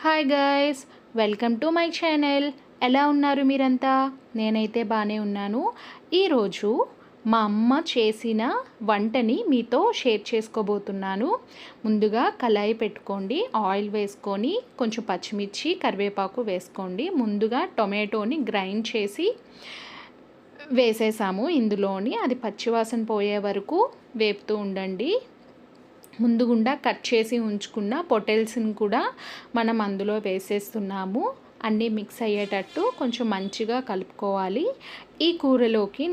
Hi guys, welcome to my channel. ఎలా ఉన్నారు మీరంతా? నేనైతే బాగానే ఉన్నాను. ఈరోజు మా అమ్మ చేసిన వంటని మీతో షేర్ చేసుకోబోతున్నాను. ముందుగా కళాయి పెట్టుకోండి, ఆయిల్ వేసుకొని కొంచెం పచ్చిమిర్చి కరివేపాకు వేసుకోండి. ముందుగా టొమాటోని గ్రైండ్ చేసి వేసేసాము ఇందులోని. అది పచ్చివాసన పోయే వరకు వేపుతూ ఉండండి. ముందుగుండా కట్ చేసి ఉంచుకున్న పొటల్స్ని కూడా మనం అందులో వేసేస్తున్నాము. అన్నీ మిక్స్ అయ్యేటట్టు కొంచెం మంచిగా కలుపుకోవాలి. ఈ కూరలోకి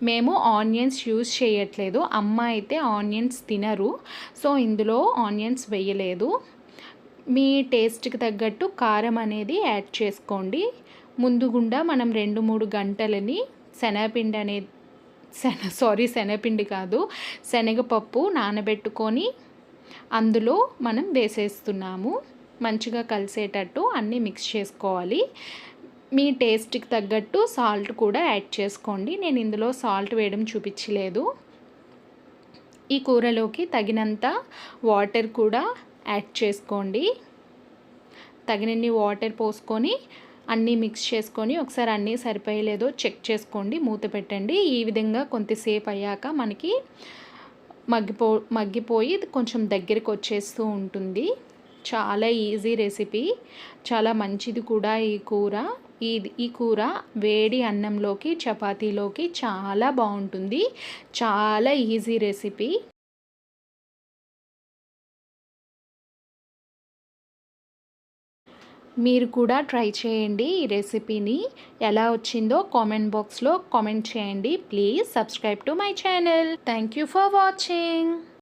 మేము ఆనియన్స్ యూజ్ చేయట్లేదు. అమ్మ అయితే ఆనియన్స్ తినరు, సో ఇందులో ఆనియన్స్ వేయలేదు. మీ టేస్ట్కి తగ్గట్టు కారం అనేది యాడ్ చేసుకోండి. ముందుగుండా మనం 2-3 గంటలని శనగపిండి అనేది శనగపిండి కాదు, శనగపప్పు నానబెట్టుకొని అందులో మనం వేసేస్తున్నాము. మంచిగా కలిసేటట్టు అన్నీ మిక్స్ చేసుకోవాలి. మీ టేస్ట్కి తగ్గట్టు సాల్ట్ కూడా యాడ్ చేసుకోండి. నేను ఇందులో సాల్ట్ వేయడం చూపించలేదు. ఈ కూరలోకి తగినంత వాటర్ కూడా యాడ్ చేసుకోండి. తగినన్ని వాటర్ పోసుకొని అన్నీ మిక్స్ చేసుకొని ఒకసారి అన్నీ సరిపోయలేదో చెక్ చేసుకోండి. మూత పెట్టండి. ఈ విధంగా కొంతసేపు అయ్యాక మనకి మగ్గిపోయి కొంచెం దగ్గరికి వచ్చేస్తూ ఉంటుంది. చాలా ఈజీ రెసిపీ, చాలా మంచిది కూడా ఈ కూర. ఈ కూర వేడి అన్నంలోకి చపాతీలోకి చాలా బాగుంటుంది. చాలా ఈజీ రెసిపీ. మీరు కూడా ట్రై చేయండి. ఈ రెసిపీని ఎలా వచ్చిందో కామెంట్ బాక్స్లో కామెంట్ చేయండి. Please subscribe to my channel. Thank you for watching.